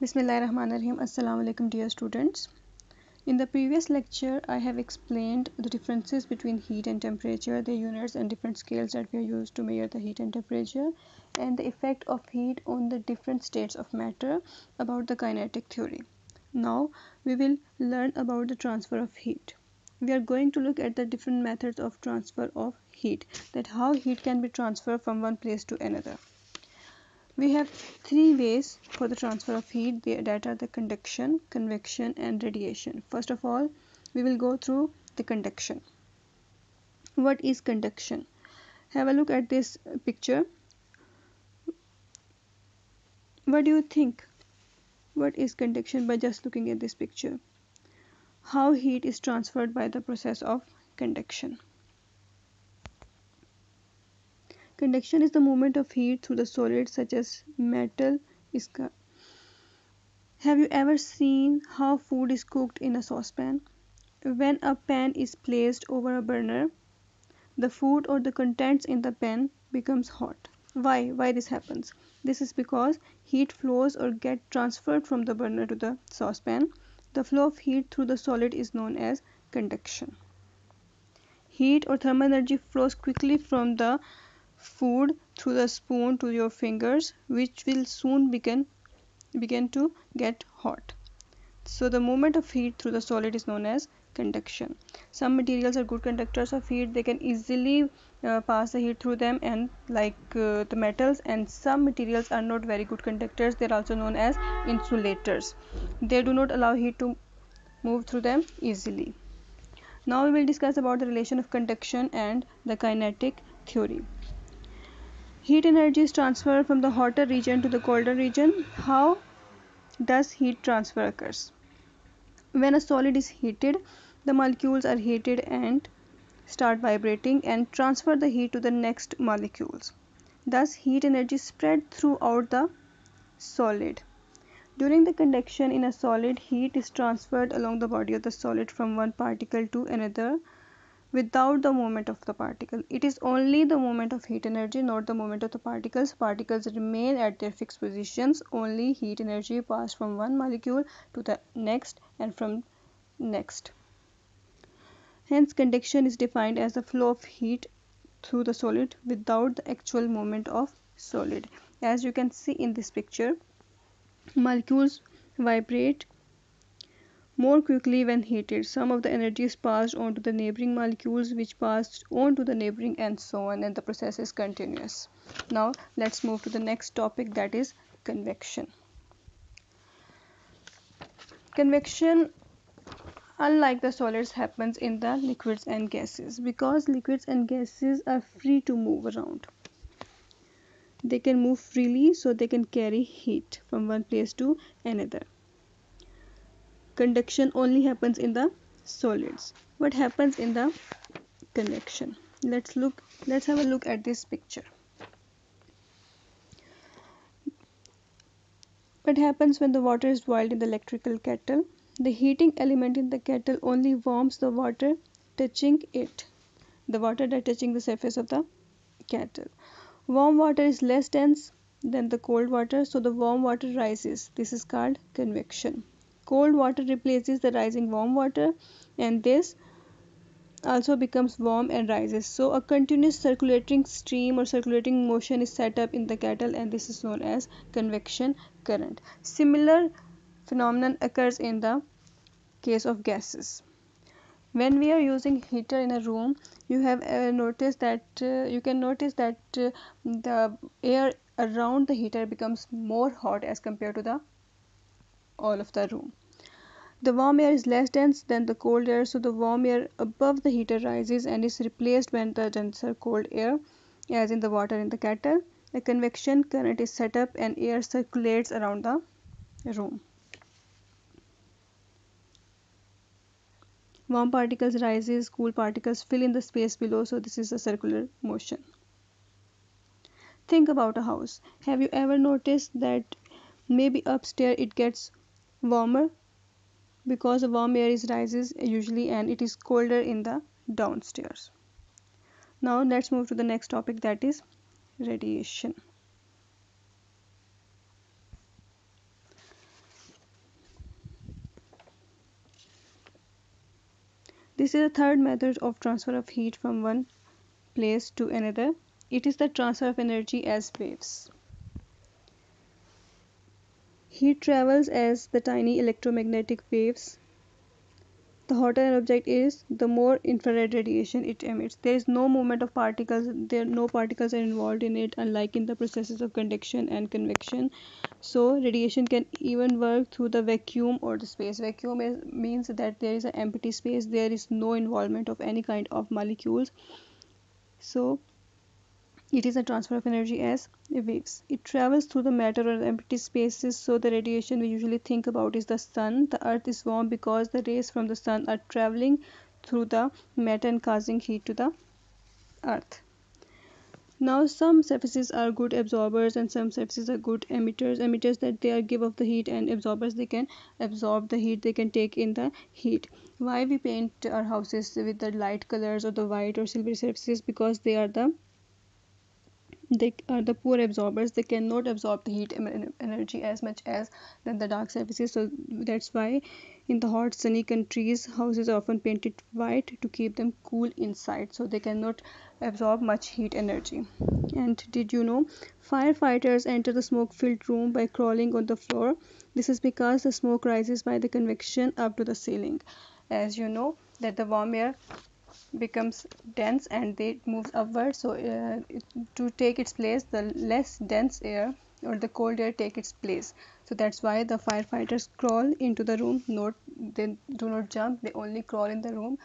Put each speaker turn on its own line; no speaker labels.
Bismillahirrahmanirrahim. Assalamu alaikum dear students. In the previous lecture, I have explained the differences between heat and temperature, the units and different scales that we are used to measure the heat and temperature, and the effect of heat on the different states of matter about the kinetic theory. Now, we will learn about the transfer of heat. We are going to look at the different methods of transfer of heat, that how heat can be transferred from one place to another. We have three ways for the transfer of heat, that are the conduction, convection and radiation. First of all, we will go through the conduction. What is conduction? Have a look at this picture. What do you think? What is conduction by just looking at this picture? How heat is transferred by the process of conduction? Conduction is the movement of heat through the solids such as metal. Have you ever seen how food is cooked in a saucepan? When a pan is placed over a burner, the food or the contents in the pan becomes hot. Why this happens? This is because heat flows or get transferred from the burner to the saucepan. The flow of heat through the solid is known as conduction. Heat or thermal energy flows quickly from the food through the spoon to your fingers, which will soon begin to get hot. So the movement of heat through the solid is known as conduction. Some materials are good conductors of heat. They can easily pass the heat through them, and the metals, and some materials are not very good conductors. They are also known as insulators. They do not allow heat to move through them easily. Now we will discuss about the relation of conduction and the kinetic theory. Heat energy is transferred from the hotter region to the colder region. How does heat transfer occurs? When a solid is heated, the molecules are heated and start vibrating and transfer the heat to the next molecules. Thus, heat energy spread throughout the solid. During the conduction in a solid, heat is transferred along the body of the solid from one particle to another without the movement of the particle. It is only the movement of heat energy, not the movement of the particles. Particles remain at their fixed positions. Only heat energy passes from one molecule to the next and from next. Hence, conduction is defined as the flow of heat through the solid without the actual movement of solid. As you can see in this picture, molecules vibrate more quickly when heated. Some of the energy is passed on to the neighboring molecules, which passed on to the neighboring, and so on, and the process is continuous. Now let's move to the next topic, that is convection. Convection, unlike the solids, happens in the liquids and gases. Because liquids and gases are free to move around, they can move freely, so they can carry heat from one place to another. Conduction only happens in the solids. What happens in the convection? Let's have a look at this picture. What happens when the water is boiled in the electrical kettle? The heating element in the kettle only warms the water touching it, the water that touching the surface of the kettle. Warm water is less dense than the cold water, so the warm water rises. This is called convection. Cold water replaces the rising warm water, and this also becomes warm and rises. So a continuous circulating stream or circulating motion is set up in the kettle, and this is known as convection current. Similar phenomenon occurs in the case of gases. When we are using heater in a room, you have noticed that you can notice that the air around the heater becomes more hot as compared to the all of the room. The warm air is less dense than the cold air, so the warm air above the heater rises and is replaced when the denser cold air, as in the water in the kettle. A convection current is set up and air circulates around the room. Warm particles rises, cool particles fill in the space below, so this is a circular motion. Think about a house. Have you ever noticed that maybe upstairs it gets warmer because the warm air is rises usually, and it is colder in the downstairs. Now let's move to the next topic, that is radiation. This is the third method of transfer of heat from one place to another. It is the transfer of energy as waves. Heat travels as the tiny electromagnetic waves. The hotter an object is, the more infrared radiation it emits. There is no movement of particles, no particles are involved in it, unlike in the processes of conduction and convection. So radiation can even work through the vacuum or the space. Means that there is an empty space, there is no involvement of any kind of molecules. So it is a transfer of energy as waves. It travels through the matter or the empty spaces, so the radiation we usually think about is the sun. The earth is warm because the rays from the sun are traveling through the matter and causing heat to the earth. Now some surfaces are good absorbers and some surfaces are good emitters. Emitters that they are give off the heat, and absorbers they can absorb the heat, they can take in the heat. Why we paint our houses with the light colors or the white or silvery surfaces? Because they are the poor absorbers. They cannot absorb the heat energy as much as than the dark surfaces. So that's why in the hot sunny countries houses are often painted white to keep them cool inside, so they cannot absorb much heat energy. And did you know firefighters enter the smoke filled room by crawling on the floor? This is because the smoke rises by the convection up to the ceiling. As you know that the warm air becomes dense and they moves upward, so to take its place the less dense air or the cold air take its place. So that's why the firefighters crawl into the room, not they do not jump, they only crawl in the room